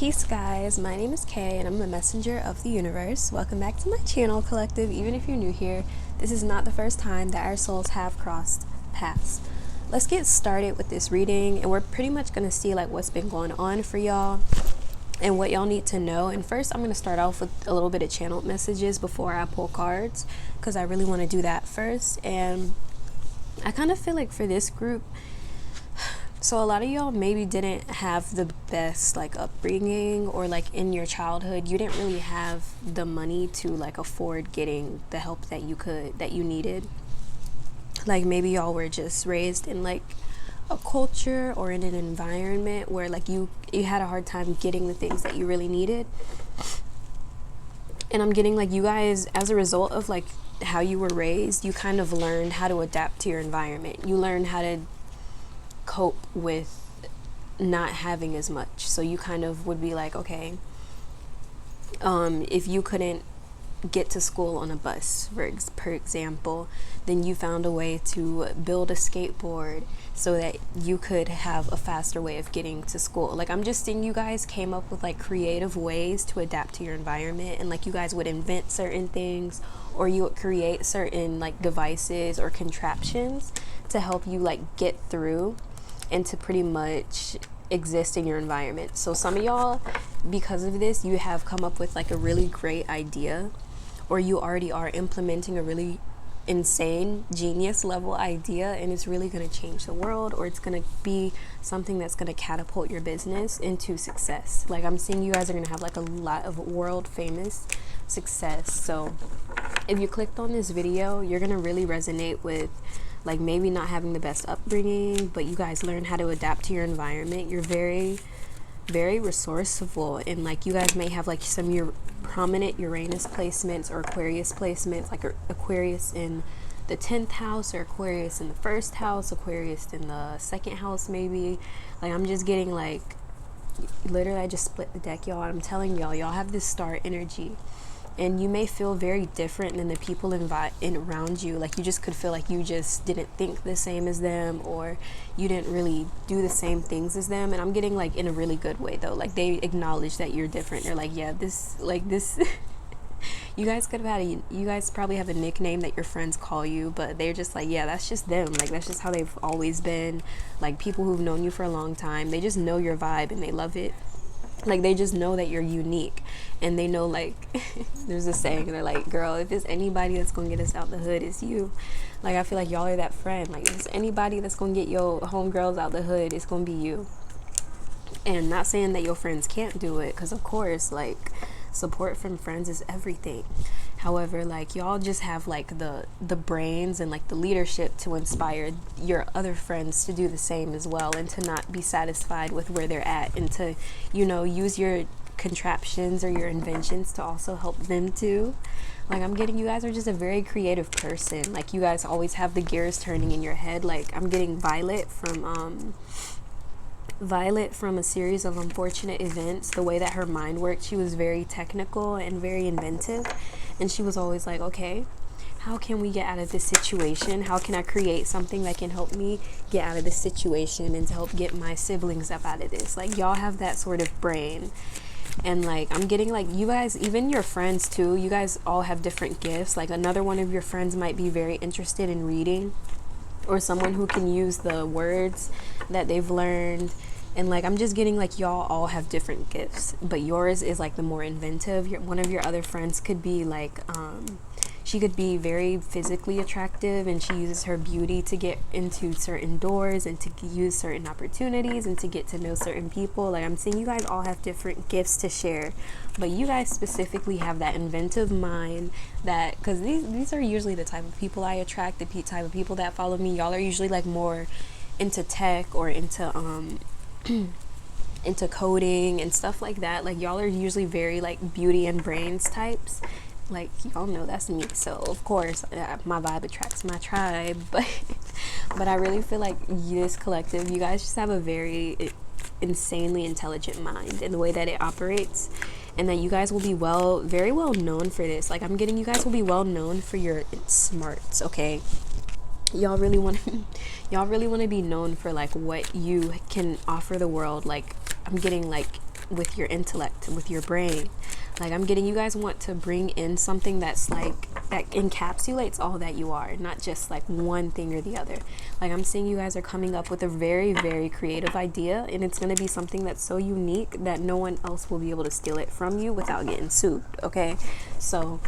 Peace, guys. My name is Kay, and I'm a messenger of the universe. Welcome back to my channel, Collective. Even if you're new here, this is not the first time that our souls have crossed paths. Let's get started with this reading, and we're pretty much going to see like what's been going on for y'all and what y'all need to know. And first, I'm going to start off with a little bit of channeled messages before I pull cards, because I really want to do that first. And I kind of feel like for this group, so a lot of y'all maybe didn't have the best like upbringing, or like in your childhood you didn't really have the money to like afford getting the help that you needed. Like maybe y'all were just raised in like a culture or in an environment where like you had a hard time getting the things that you really needed. And I'm getting like you guys, as a result of like how you were raised, you kind of learned how to adapt to your environment. You learned how to cope with not having as much. So you kind of would be like, okay, if you couldn't get to school on a bus, per example, then you found a way to build a skateboard so that you could have a faster way of getting to school. Like, I'm just seeing you guys came up with like creative ways to adapt to your environment, and like you guys would invent certain things, or you would create certain like devices or contraptions to help you like get through and to pretty much exist in your environment. So some of y'all, because of this, you have come up with like a really great idea, or you already are implementing a really insane genius level idea, and it's really going to change the world, or it's going to be something that's going to catapult your business into success. Like, I'm seeing you guys are going to have like a lot of world famous success. So if you clicked on this video, you're going to really resonate with like maybe not having the best upbringing, but you guys learn how to adapt to your environment. You're very, very resourceful, and like you guys may have like some your prominent Uranus placements or Aquarius placements, like Aquarius in the 10th house, or Aquarius in the first house, Aquarius in the second house maybe. Like, I'm just getting like, literally I just split the deck, y'all. I'm telling y'all have this star energy, and you may feel very different than the people around you. Like, you just could feel like you just didn't think the same as them, or you didn't really do the same things as them. And I'm getting like in a really good way though. Like, they acknowledge that you're different. They're like, yeah, this you guys could have had you guys probably have a nickname that your friends call you, but they're just like, yeah, that's just them. Like, that's just how they've always been. Like, people who've known you for a long time, they just know your vibe and they love it. Like, they just know that you're unique, and they know, like, there's a saying, they're like, girl, if there's anybody that's gonna get us out the hood, it's you. Like, I feel like y'all are that friend. Like, if there's anybody that's gonna get your homegirls out the hood, it's gonna be you. And not saying that your friends can't do it, because of course, like, support from friends is everything. However, like, y'all just have like the brains and like the leadership to inspire your other friends to do the same as well, and to not be satisfied with where they're at, and to, you know, use your contraptions or your inventions to also help them too. Like, I'm getting you guys are just a very creative person. Like, you guys always have the gears turning in your head. Like, I'm getting Violet from A Series of Unfortunate Events. The way that her mind worked, she was very technical and very inventive, and she was always like, okay, how can we get out of this situation? How can I create something that can help me get out of this situation and to help get my siblings up out of this? Like, y'all have that sort of brain. And like, I'm getting like, you guys, even your friends too, you guys all have different gifts. Like, another one of your friends might be very interested in reading, or someone who can use the words that they've learned. And like, I'm just getting like, y'all all have different gifts, but yours is like the more inventive. One of your other friends could be like, she could be very physically attractive, and she uses her beauty to get into certain doors and to use certain opportunities and to get to know certain people. Like, I'm seeing you guys all have different gifts to share, but you guys specifically have that inventive mind, that, because these are usually the type of people I attract, the type of people that follow me. Y'all are usually like more into tech, or into into coding and stuff like that. Like, y'all are usually very like beauty and brains types. Like, y'all know that's me, so of course my vibe attracts my tribe. But I really feel like this collective, you guys just have a very insanely intelligent mind, and the way that it operates, and that you guys will be very well known for this. Like, I'm getting you guys will be well known for your smarts. Okay, y'all really want to be known for like what you can offer the world. Like, I'm getting like with your intellect, with your brain. Like, I'm getting you guys want to bring in something that's like, that encapsulates all that you are, not just like one thing or the other. Like, I'm seeing you guys are coming up with a very, very creative idea, and it's going to be something that's so unique that no one else will be able to steal it from you without getting sued. Okay, so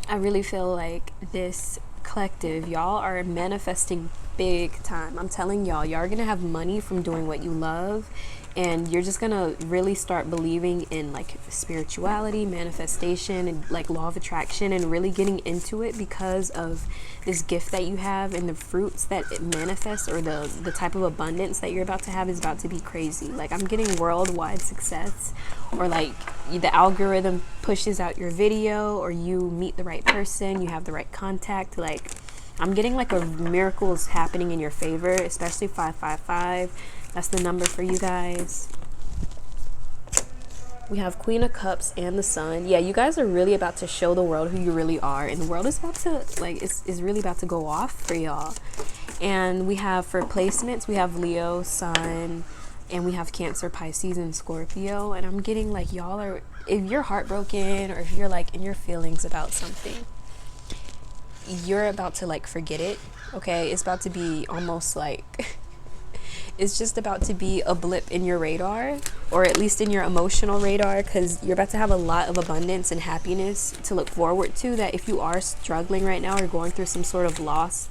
I really feel like this collective, y'all are manifesting big time. I'm telling y'all are gonna have money from doing what you love, and you're just gonna really start believing in like spirituality, manifestation, and like law of attraction, and really getting into it because of this gift that you have, and the fruits that it manifests, or the type of abundance that you're about to have is about to be crazy. Like, I'm getting worldwide success, or like the algorithm pushes out your video, or you meet the right person, you have the right contact. Like, I'm getting like a miracles happening in your favor, especially 555. That's the number for you guys. We have Queen of Cups and the Sun. Yeah, you guys are really about to show the world who you really are, and the world is about to like is really about to go off for y'all. And we have, for placements, we have Leo, Sun, and we have Cancer, Pisces, and Scorpio. And I'm getting like, y'all are, if you're heartbroken, or if you're like in your feelings about something, you're about to like forget it. Okay, it's about to be almost like it's just about to be a blip in your radar, or at least in your emotional radar, because you're about to have a lot of abundance and happiness to look forward to. That if you are struggling right now, or going through some sort of loss,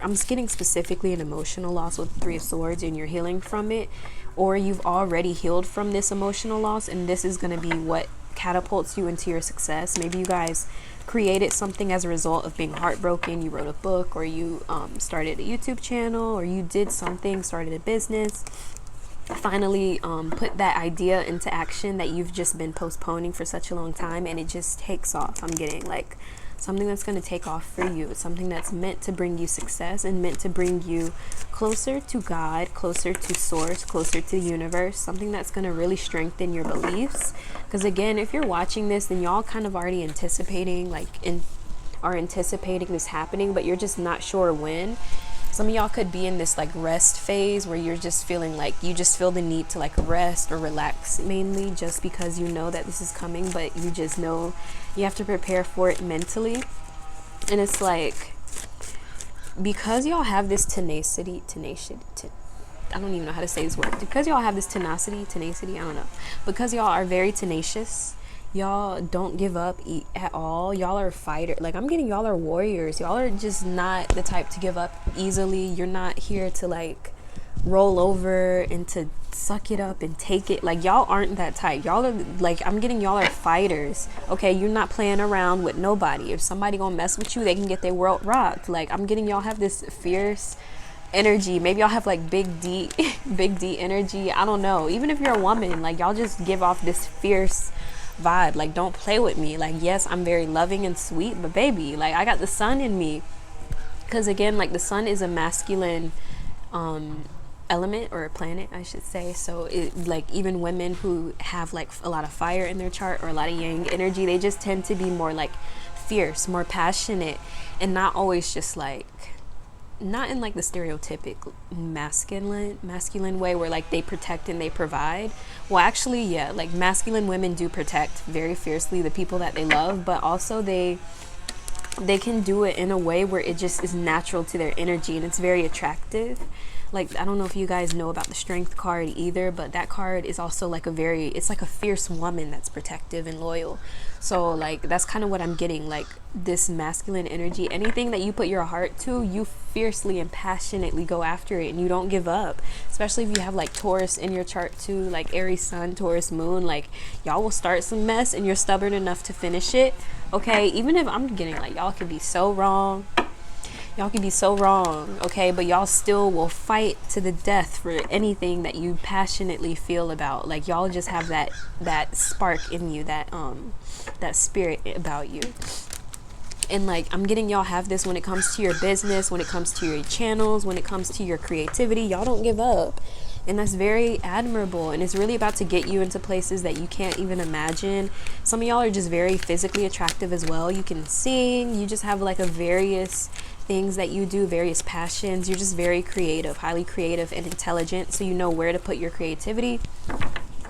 I'm just getting specifically an emotional loss with 3 of Swords, and you're healing from it, or you've already healed from this emotional loss, and this is going to be what catapults you into your success. Maybe you guys created something as a result of being heartbroken. You wrote a book, or you started a YouTube channel, or you did something, started a business, finally put that idea into action that you've just been postponing for such a long time, and it just takes off. I'm getting like something that's going to take off for you. It's something that's meant to bring you success, and meant to bring you closer to God, closer to source, closer to the universe, something that's going to really strengthen your beliefs. Because again, if you're watching this, then y'all kind of already anticipating, are anticipating this happening, but you're just not sure when. Some of y'all could be in this like rest phase, where you're just feeling like you just feel the need to like rest or relax, mainly just because you know that this is coming, but you just know you have to prepare for it mentally. And it's like, because y'all have this tenacity, I don't even know how to say this word. Because y'all have this tenacity, I don't know. Because y'all are very tenacious, y'all don't give up at all. Y'all are fighters. Like, I'm getting y'all are warriors. Y'all are just not the type to give up easily. You're not here to like roll over and to suck it up and take it. Like, y'all aren't that type. Y'all are like, I'm getting y'all are fighters. Okay, you're not playing around with nobody. If somebody gonna mess with you, they can get their world rocked. Like, I'm getting y'all have this fierce energy. Maybe y'all have like big D big D energy. I don't know. Even if you're a woman, like, y'all just give off this fierce vibe. Like, don't play with me. Like, yes, I'm very loving and sweet, but baby, like, I got the sun in me. Because again, like, the sun is a masculine element, or a planet, I should say. So it, like, even women who have like a lot of fire in their chart, or a lot of yang energy, they just tend to be more like fierce, more passionate, and not always just like, not in like the stereotypic masculine way, where like they protect and they provide. Well, actually, yeah, like masculine women do protect very fiercely the people that they love, but also they can do it in a way where it just is natural to their energy, and it's very attractive. Like, I don't know if you guys know about the Strength card either, but that card is also like it's like a fierce woman that's protective and loyal. So like, that's kind of what I'm getting, like this masculine energy. Anything that you put your heart to, you fiercely and passionately go after it, and you don't give up. Especially if you have like Taurus in your chart too, like Aries Sun, Taurus Moon. Like, y'all will start some mess, and you're stubborn enough to finish it. Okay, even if I'm getting like, y'all could be so wrong. Y'all can be so wrong, okay? But y'all still will fight to the death for anything that you passionately feel about. Like, y'all just have that spark in you, that spirit about you. And like, I'm getting y'all have this when it comes to your business, when it comes to your channels, when it comes to your creativity. Y'all don't give up. And that's very admirable, and it's really about to get you into places that you can't even imagine. Some of y'all are just very physically attractive as well. You can sing, you just have like a various things that you do, various passions. You're just very creative, highly creative and intelligent, so you know where to put your creativity.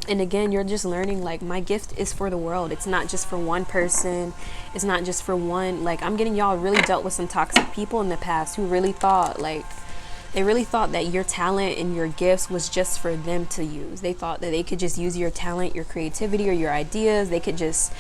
And again, you're just learning, like, my gift is for the world. It's not just for one person. It's not just for one. Like, I'm getting y'all really dealt with some toxic people in the past who really thought, like, they really thought that your talent and your gifts was just for them to use. They thought that they could just use your talent, your creativity, or your ideas. They could just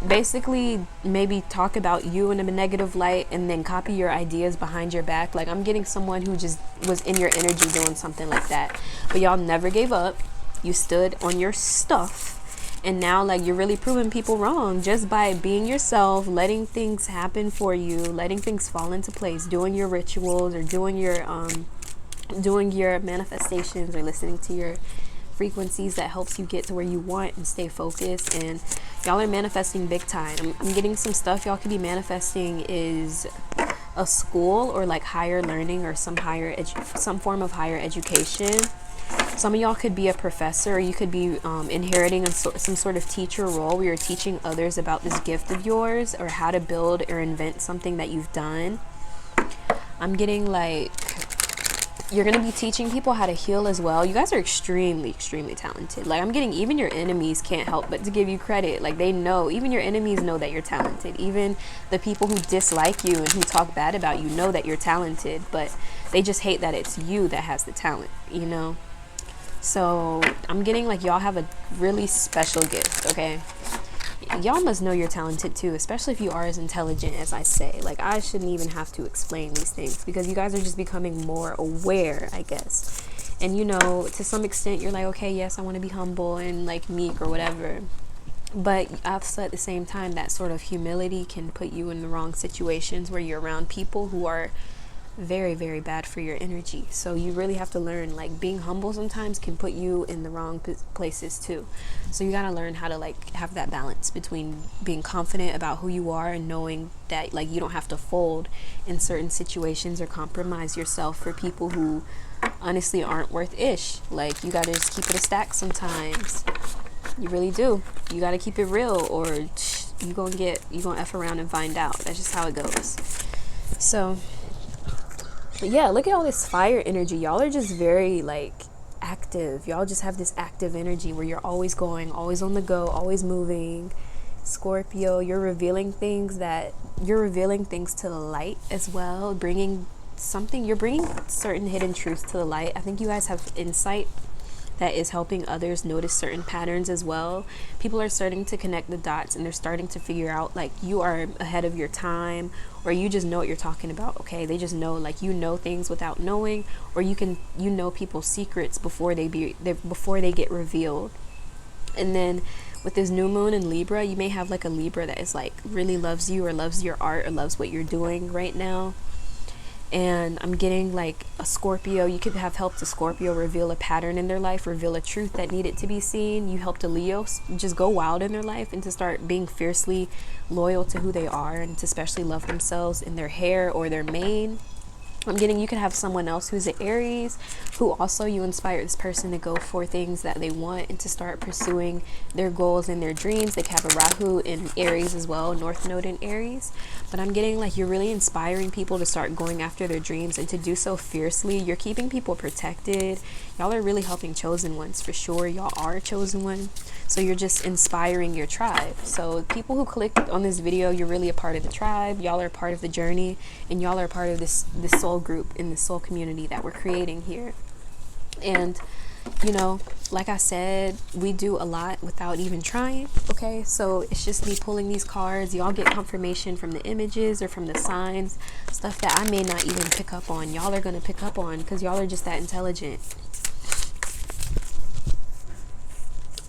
basically maybe talk about you in a negative light and then copy your ideas behind your back. Like, I'm getting someone who just was in your energy doing something like that. But y'all never gave up. You stood on your stuff. And now, like, you're really proving people wrong just by being yourself, letting things happen for you, letting things fall into place, doing your rituals, or doing your manifestations, or listening to your frequencies that helps you get to where you want and stay focused. And y'all are manifesting big time. I'm getting some stuff y'all could be manifesting is a school, or like higher learning, or some form of higher education. Some of y'all could be a professor, or you could be inheriting some sort of teacher role where you're teaching others about this gift of yours, or how to build or invent something that you've done. I'm getting like you're going to be teaching people how to heal as well. You guys are extremely, extremely talented. Like, I'm getting even your enemies can't help but to give you credit. Like, they know, even your enemies know that you're talented. Even the people who dislike you and who talk bad about you know that you're talented, but they just hate that it's you that has the talent, you know? So I'm getting like y'all have a really special gift, okay? Y'all must know you're talented too, especially if you are as intelligent as I say. Like, I shouldn't even have to explain these things because you guys are just becoming more aware, I guess. And you know, to some extent, you're like, okay, yes, I want to be humble and like meek or whatever. But also at the same time, that sort of humility can put you in the wrong situations where you're around people who are very, very bad for your energy. So you really have to learn, like, being humble sometimes can put you in the wrong places too. So you got to learn how to like have that balance between being confident about who you are and knowing that like you don't have to fold in certain situations or compromise yourself for people who honestly aren't worth ish. Like, you got to just keep it a stack sometimes. You really do. You got to keep it real, or you gonna F around and find out. That's just how it goes. So yeah, look at all this fire energy. Y'all are just very like active. Y'all just have this active energy where you're always going, always on the go, always moving. Scorpio, you're revealing things to the light as well, you're bringing certain hidden truths to the light. I think you guys have insight that is helping others notice certain patterns as well. People are starting to connect the dots, and they're starting to figure out like you are ahead of your time, or you just know what you're talking about. Okay, they just know, like, you know things without knowing, or you know people's secrets before they get revealed. And then with this new moon in Libra, you may have like a Libra that is like really loves you, or loves your art, or loves what you're doing right now. And I'm getting like a Scorpio. You could have helped a Scorpio reveal a pattern in their life, reveal a truth that needed to be seen. You helped a Leo just go wild in their life and to start being fiercely loyal to who they are, and to especially love themselves in their hair or their mane. I'm getting you could have someone else who's an Aries, who also you inspire this person to go for things that they want and to start pursuing their goals and their dreams. They could have a Rahu in Aries as well, North Node in Aries. But I'm getting like you're really inspiring people to start going after their dreams, and to do so fiercely. You're keeping people protected. Y'all are really helping chosen ones for sure. Y'all are a chosen one. So you're just inspiring your tribe. So people who clicked on this video, you're really a part of the tribe. Y'all are a part of the journey, and y'all are a part of this soul group in the soul community that we're creating here. And you know, like I said, we do a lot without even trying. Okay, so it's just me pulling these cards. Y'all get confirmation from the images or from the signs, stuff that I may not even pick up on. Y'all are gonna pick up on because y'all are just that intelligent.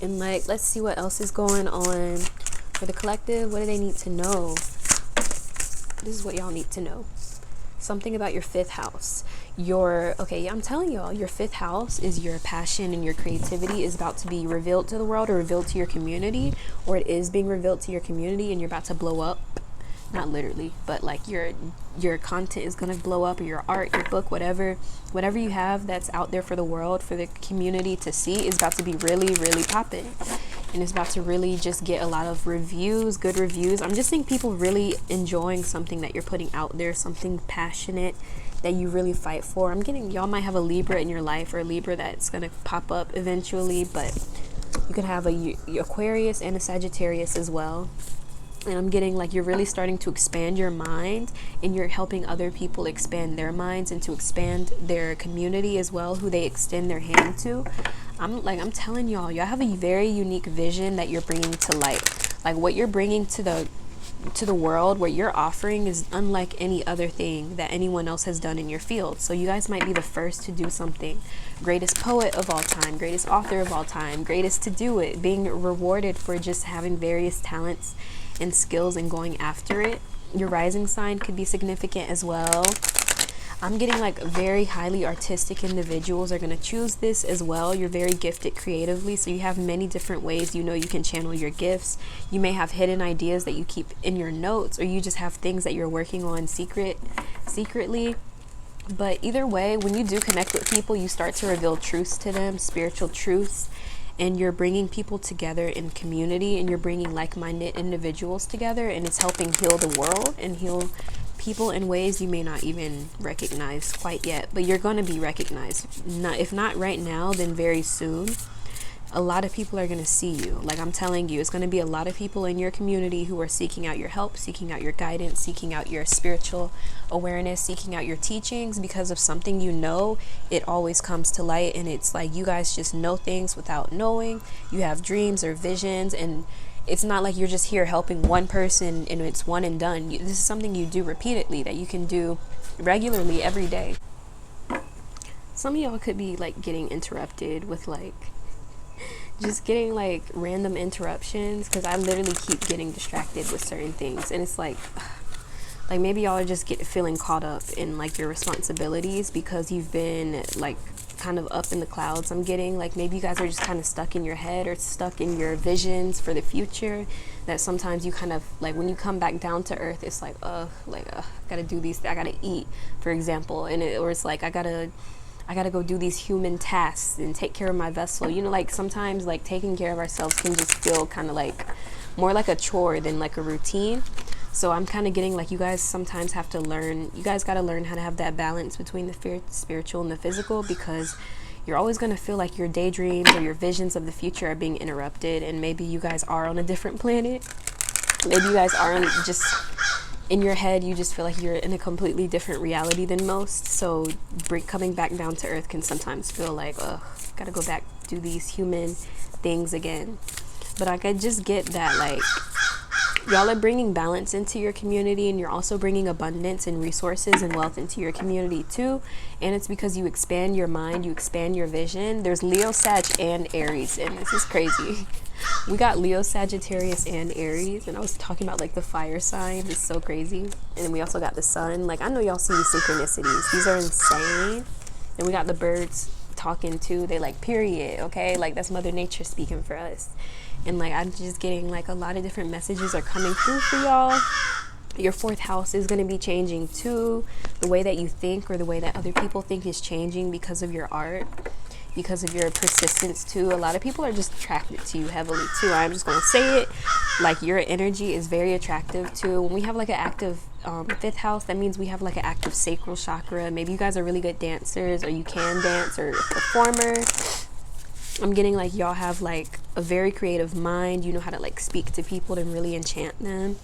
And like, let's see what else is going on for the collective. What do they need to know? This is what y'all need to know. Something about your fifth house. I'm telling y'all, your fifth house is your passion, and your creativity is about to be revealed to the world, or revealed to your community, or it is being revealed to your community, and you're about to blow up. Not literally, but like your content is gonna blow up, or your art, your book, whatever you have that's out there for the world, for the community to see, is about to be really, really popping. and it's about to really just get a lot of reviews, good reviews. I'm just seeing people really enjoying something that you're putting out there, something passionate that you really fight for. I'm getting, y'all might have a Libra in your life, or a Libra that's going to pop up eventually, but you could have a Aquarius and a Sagittarius as well. And I'm getting like you're really starting to expand your mind, and you're helping other people expand their minds and to expand their community as well, who they extend their hand to. I'm telling y'all have a very unique vision that you're bringing to light. Like what you're bringing to the world, what you're offering is unlike any other thing that anyone else has done in your field. So you guys might be the first to do something. Greatest poet of all time, greatest author of all time, greatest to do it, being rewarded for just having various talents and skills and going after it. Your rising sign could be significant as well. I'm getting like very highly artistic individuals are going to choose this as well. You're very gifted creatively, so you have many different ways you can channel your gifts. You may have hidden ideas that you keep in your notes, or you just have things that you're working on secretly. But either way, when you do connect with people, you start to reveal truths to them, spiritual truths, and you're bringing people together in community, and you're bringing like-minded individuals together, and it's helping heal the world and heal people in ways you may not even recognize quite yet, but you're going to be recognized. If not right now, then very soon. A lot of people are going to see you. Like I'm telling you, it's going to be a lot of people in your community who are seeking out your help, seeking out your guidance, seeking out your spiritual awareness, seeking out your teachings, because of something it always comes to light. And it's like you guys just know things without knowing. You have dreams or visions, and it's not like you're just here helping one person and it's one and done. This is something you do repeatedly, that you can do regularly every day. Some of y'all could be like getting interrupted with like just getting like random interruptions, because I literally keep getting distracted with certain things, and it's like maybe y'all are just feeling caught up in like your responsibilities because you've been like kind of up in the clouds. I'm getting like maybe you guys are just kind of stuck in your head or stuck in your visions for the future, that sometimes you kind of like when you come back down to earth, it's like I gotta do these, I gotta eat, for example, or it's like I gotta go do these human tasks and take care of my vessel. Like sometimes like taking care of ourselves can just feel kind of like more like a chore than like a routine. So I'm kind of getting like you guys sometimes have to learn, you guys got to learn how to have that balance between the spiritual and the physical, because you're always going to feel like your daydreams or your visions of the future are being interrupted, and maybe you guys are on a different planet. Maybe you guys are just in your head, you just feel like you're in a completely different reality than most. So coming back down to earth can sometimes feel like, gotta go back, do these human things again. But I could just get that like y'all are bringing balance into your community, and you're also bringing abundance and resources and wealth into your community too. And it's because you expand your mind, you expand your vision. There's Leo, Sag, and Aries, and this is crazy. We got Leo, Sagittarius, and Aries, and I was talking about like the fire sign. It's so crazy. And then we also got the sun. Like I know y'all see these synchronicities. These are insane. And we got the birds talking too. They like period, okay? Like that's Mother Nature speaking for us. And like I'm just getting like a lot of different messages are coming through for y'all. Your fourth house is going to be changing too. The way that you think or the way that other people think is changing because of your art, because of your persistence too. A lot of people are just attracted to you heavily too. I'm just going to say it, like your energy is very attractive too. When we have like an active fifth house, that means we have like an active sacral chakra. Maybe you guys are really good dancers, or you can dance, or performer. I'm getting like y'all have like a very creative mind. You know how to like speak to people and really enchant them.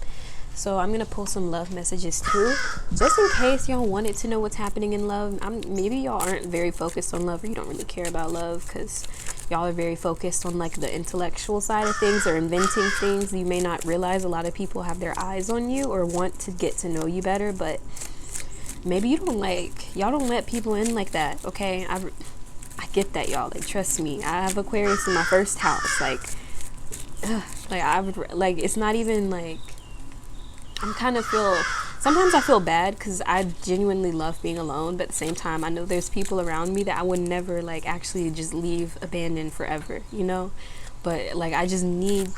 So I'm going to pull some love messages too, just in case y'all wanted to know what's happening in love. Maybe y'all aren't very focused on love, or you don't really care about love because y'all are very focused on like the intellectual side of things or inventing things. You may not realize a lot of people have their eyes on you or want to get to know you better, but maybe y'all don't let people in like that, okay? I get that, y'all. Like, trust me. I have Aquarius in my first house. It's not even like, sometimes I feel bad because I genuinely love being alone, but at the same time, I know there's people around me that I would never like actually just leave abandoned forever, but like I just need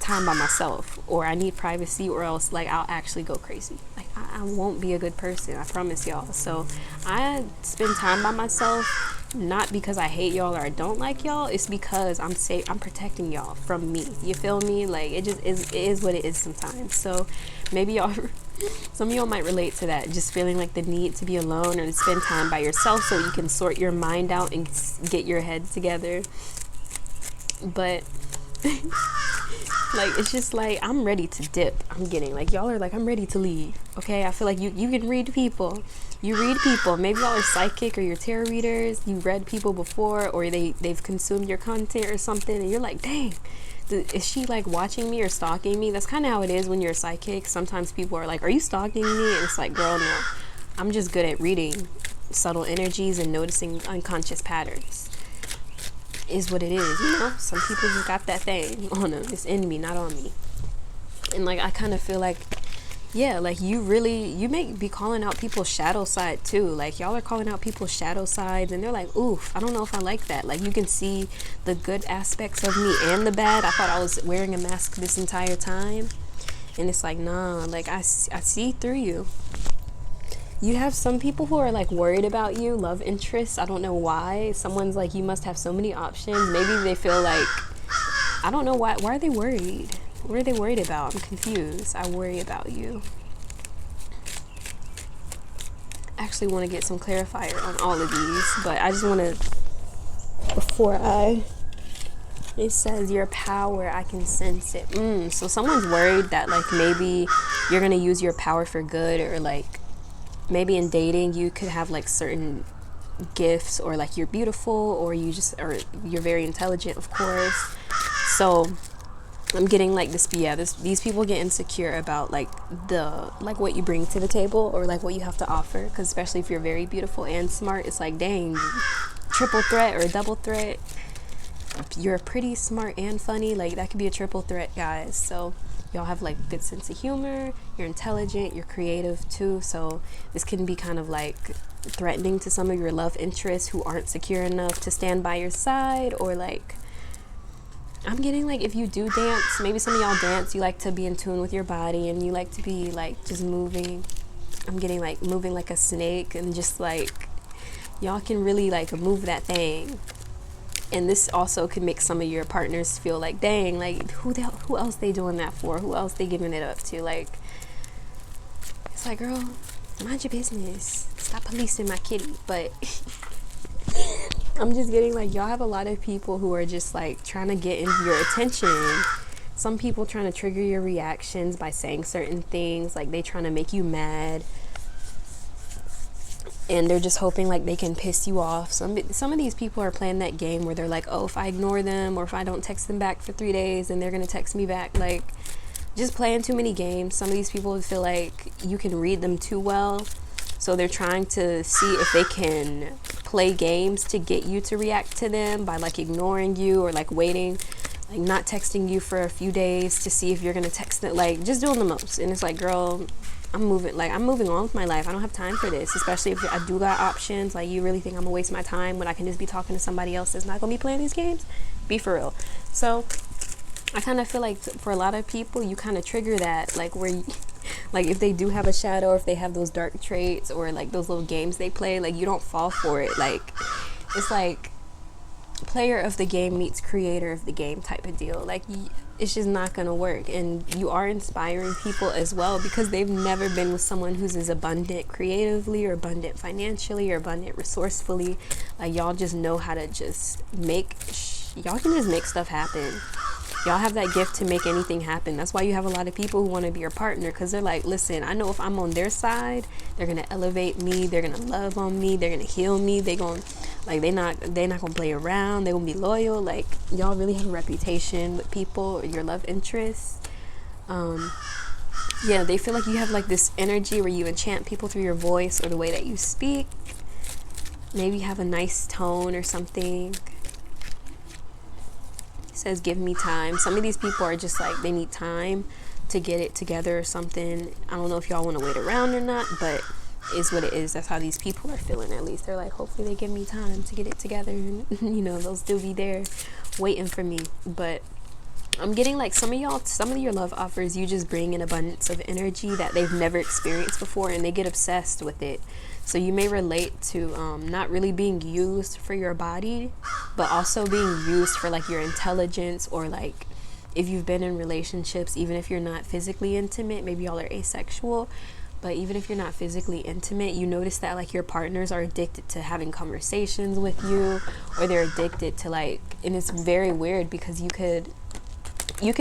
time by myself, or I need privacy, or else like I'll actually go crazy. Like I won't be a good person, I promise y'all. So I spend time by myself not because I hate y'all or I don't like y'all. It's because I'm safe. I'm protecting y'all from me. You feel me? Like, it just is. It is what it is sometimes. So maybe y'all, some of y'all might relate to that. Just feeling like the need to be alone or to spend time by yourself so you can sort your mind out and get your head together. But like, it's just like, I'm ready to dip. I'm getting like, y'all are like, I'm ready to leave. Okay, I feel like you can read people. You read people. Maybe y'all are psychic or you're tarot readers. You read people before, or they've consumed your content or something, and you're like, dang, is she like watching me or stalking me? That's kind of how it is when you're a psychic. Sometimes people are like, are you stalking me? And it's like, girl, no. I'm just good at reading subtle energies and noticing unconscious patterns. Is what it is, you know? Some people just got that thing on them. It's in me, not on me. And like, I kind of feel like, yeah, like you may be calling out people's shadow side too. Like, y'all are calling out people's shadow sides and they're like, oof, I don't know if I like that. Like, you can see the good aspects of me and the bad. I thought I was wearing a mask this entire time. And it's like, nah, like I see through you. You have some people who are like worried about you, love interests. I don't know why. Someone's like, you must have so many options. Maybe they feel like, I don't know why. Why are they worried? What are they worried about? I'm confused. I worry about you. I actually want to get some clarifier on all of these, but I just want to, it says your power, I can sense it. So someone's worried that like maybe you're going to use your power for good, or like, maybe in dating you could have like certain gifts, or like you're beautiful, or you're very intelligent, of course. So I'm getting like this, these people get insecure about like what you bring to the table, or like what you have to offer, because especially if you're very beautiful and smart, it's like, dang, triple threat or double threat. You're pretty, smart, and funny. Like, that could be a triple threat, guys. So y'all have like good sense of humor, you're intelligent, you're creative too. So this can be kind of like threatening to some of your love interests who aren't secure enough to stand by your side. Or like, I'm getting like, if you do dance, maybe some of y'all dance, you like to be in tune with your body and you like to be like just moving. I'm getting like moving like a snake, and just like y'all can really like move that thing. And this also could make some of your partners feel like, dang, like who else they doing that for? Who else they giving it up to? Like, it's like, girl, mind your business. Stop policing my kitty. But I'm just getting like, y'all have a lot of people who are just like trying to get in your attention. Some people trying to trigger your reactions by saying certain things, like they trying to make you mad. And they're just hoping like they can piss you off. Some of these people are playing that game where they're like, oh, if I ignore them or if I don't text them back for 3 days, then they're gonna text me back. Like, just playing too many games. Some of these people feel like you can read them too well, so they're trying to see if they can play games to get you to react to them by like ignoring you, or like waiting, like not texting you for a few days to see if you're gonna text them. Like, just doing the most. And it's like, girl, I'm moving on with my life. I don't have time for this, especially if I do got options. Like, you really think I'm gonna waste my time when I can just be talking to somebody else that's not gonna be playing these games? Be for real. So I kind of feel like for a lot of people, you kind of trigger that, like where you, like if they do have a shadow, or if they have those dark traits, or like those little games they play, like you don't fall for it. Like, it's like player of the game meets creator of the game type of deal. Like, it's just not gonna work. And you are inspiring people as well, because they've never been with someone who's as abundant creatively, or abundant financially, or abundant resourcefully. Like, y'all just know how to just y'all can just make stuff happen. Y'all have that gift to make anything happen. That's why you have a lot of people who want to be your partner, because they're like, listen, I know if I'm on their side, they're gonna elevate me, they're gonna love on me, they're gonna heal me, they're not gonna play around, they're gonna be loyal. Like, y'all really have a reputation with people, or your love interests. Yeah, they feel like you have like this energy where you enchant people through your voice or the way that you speak. Maybe you have a nice tone or something. Says, give me time. Some of these people are just like, they need time to get it together or something. I don't know if y'all want to wait around or not, but is what it is. That's how these people are feeling. At least they're like, hopefully they give me time to get it together, and you know, they'll still be there waiting for me. But I'm getting like some of your love offers, you just bring an abundance of energy that they've never experienced before, and they get obsessed with it. So you may relate to not really being used for your body, but also being used for like your intelligence, or like if you've been in relationships, even if you're not physically intimate, maybe y'all are asexual, but even if you're not physically intimate, you notice that like your partners are addicted to having conversations with you, or they're addicted to like, and it's very weird because you could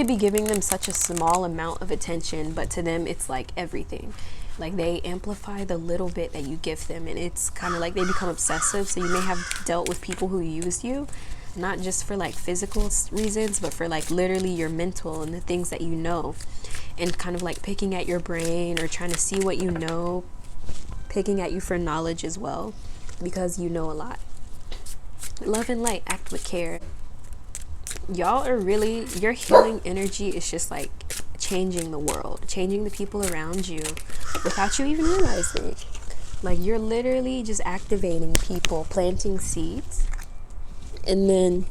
be giving them such a small amount of attention, but to them it's like everything. Like they amplify the little bit that you give them, and it's kind of like they become obsessive. So you may have dealt with people who used you, not just for like physical reasons, but for like literally your mental and the things that you know, and kind of like picking at your brain or trying to see what you know, picking at you for knowledge as well, because you know a lot. Love and light, act with care. Y'all are really, your healing energy is just like changing the world, changing the people around you without you even realizing it. Like you're literally just activating people, planting seeds. And then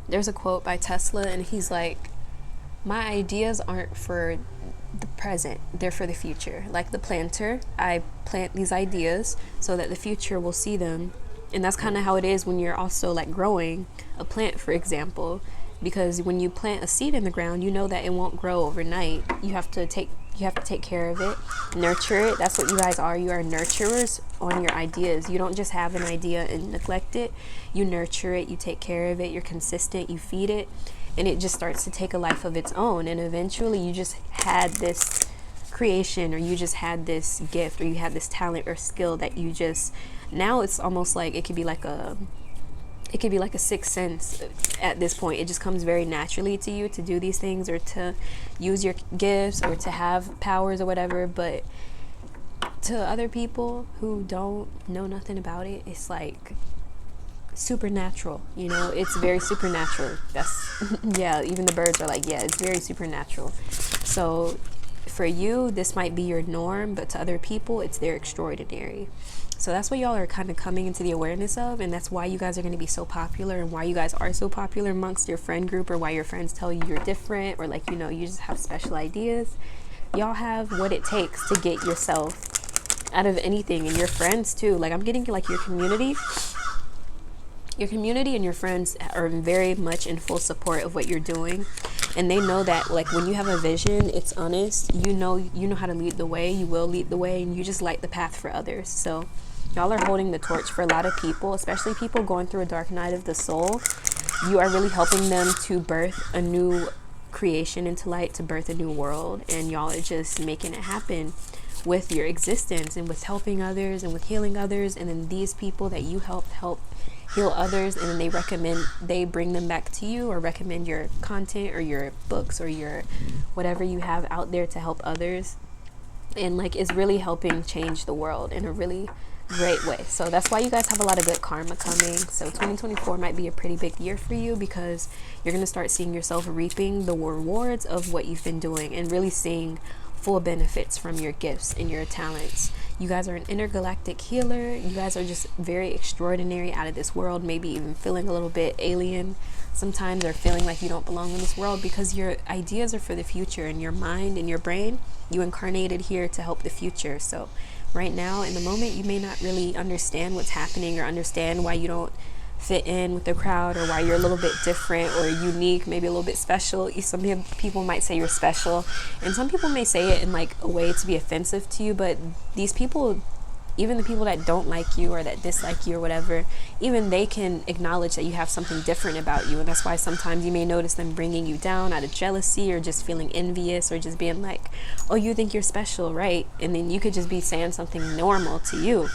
there's a quote by Tesla, and he's like, my ideas aren't for the present, they're for the future. Like the planter, I plant these ideas so that the future will see them. And that's kind of how it is when you're also like growing a plant, for example, because when you plant a seed in the ground, you know that it won't grow overnight. You have to take care of it, nurture it. That's what you guys are. You are nurturers on your ideas. You don't just have an idea and neglect it. You nurture it, you take care of it, you're consistent, you feed it, and it just starts to take a life of its own. And eventually you just had this creation, or you just had this gift, or you had this talent or skill that you just, now it's almost like it could be like a sixth sense at this point. It just comes very naturally to you to do these things, or to use your gifts, or to have powers or whatever. But to other people who don't know nothing about it, it's like supernatural, you know. It's very supernatural. That's yeah, even the birds are like, yeah, it's very supernatural. So for you, this might be your norm, but to other people, it's their extraordinary. So that's what y'all are kind of coming into the awareness of, and that's why you guys are going to be so popular, and why you guys are so popular amongst your friend group, or why your friends tell you you're different, or like, you know, you just have special ideas. Y'all have what it takes to get yourself out of anything, and your friends too. Like I'm getting like your community and your friends are very much in full support of what you're doing, and they know that like when you have a vision, it's honest. You know how to lead the way. You will lead the way, and you just light the path for others. So y'all are holding the torch for a lot of people, especially people going through a dark night of the soul. You are really helping them to birth a new creation into light, to birth a new world, and y'all are just making it happen with your existence, and with helping others, and with healing others. And then these people that you help heal others, and then they bring them back to you, or recommend your content or your books or your whatever you have out there to help others. And like it's really helping change the world in a really great way. So that's why you guys have a lot of good karma coming. So 2024 might be a pretty big year for you, because you're going to start seeing yourself reaping the rewards of what you've been doing, and really seeing full benefits from your gifts and your talents. You guys are an intergalactic healer. You guys are just very extraordinary, out of this world, maybe even feeling a little bit alien sometimes, or feeling like you don't belong in this world, because your ideas are for the future, and your mind and your brain, you incarnated here to help the future. So right now in the moment, you may not really understand what's happening, or understand why you don't fit in with the crowd, or why you're a little bit different or unique, maybe a little bit special. Some people might say you're special, and some people may say it in like a way to be offensive to you. But these people, even the people that don't like you or that dislike you or whatever, even they can acknowledge that you have something different about you. And that's why sometimes you may notice them bringing you down out of jealousy, or just feeling envious, or just being like, oh, you think you're special, right? And then you could just be saying something normal to you.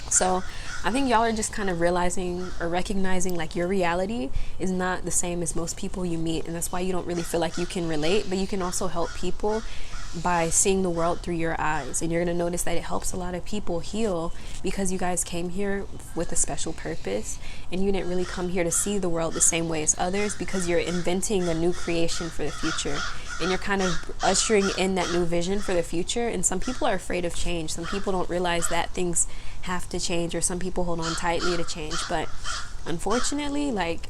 So I think y'all are just kind of realizing or recognizing like your reality is not the same as most people you meet, and that's why you don't really feel like you can relate. But you can also help people by seeing the world through your eyes, and you're going to notice that it helps a lot of people heal, because you guys came here with a special purpose, and you didn't really come here to see the world the same way as others, because you're inventing a new creation for the future, and you're kind of ushering in that new vision for the future. And some people are afraid of change. Some people don't realize that things have to change, or some people hold on tightly to change. But unfortunately, like,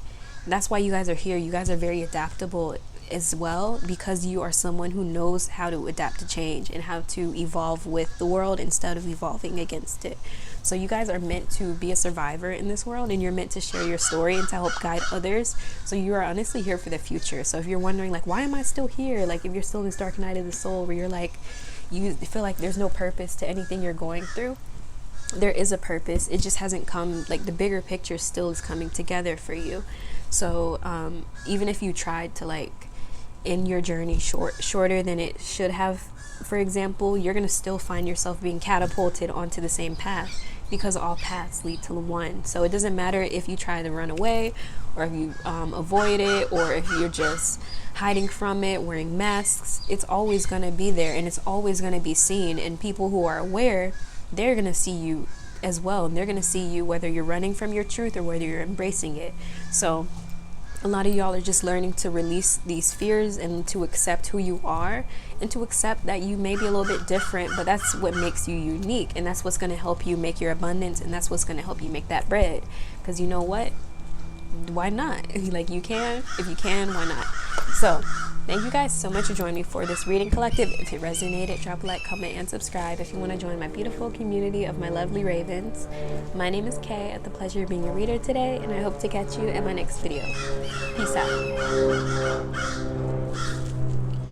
That's why you guys are here. You guys are very adaptable as well, because you are someone who knows how to adapt to change and how to evolve with the world instead of evolving against it. So you guys are meant to be a survivor in this world, and you're meant to share your story and to help guide others. So you are honestly here for the future. So if you're wondering, like, why am I still here? Like, if you're still in this dark night of the soul where you're like, you feel like there's no purpose to anything you're going through, there is a purpose. It just hasn't come, like, the bigger picture still is coming together for you. So even if you tried to, like, end your journey shorter than it should have, for example, you're going to still find yourself being catapulted onto the same path, because all paths lead to one. So it doesn't matter if you try to run away, or if you avoid it, or if you're just hiding from it, wearing masks. It's always going to be there, and it's always going to be seen. And people who are aware, they're going to see you as well, and they're going to see you whether you're running from your truth or whether you're embracing it. So a lot of y'all are just learning to release these fears and to accept who you are, and to accept that you may be a little bit different, but that's what makes you unique, and that's what's going to help you make your abundance, and that's what's going to help you make that bread. Because you know what? Why not? Like, you can. If you can, why not? So thank you guys so much for joining me for this reading collective. If it resonated, drop a like, comment, and subscribe if you want to join my beautiful community of my lovely ravens. My name is Kay. I had the pleasure of being your reader today, and I hope to catch you in my next video. Peace out.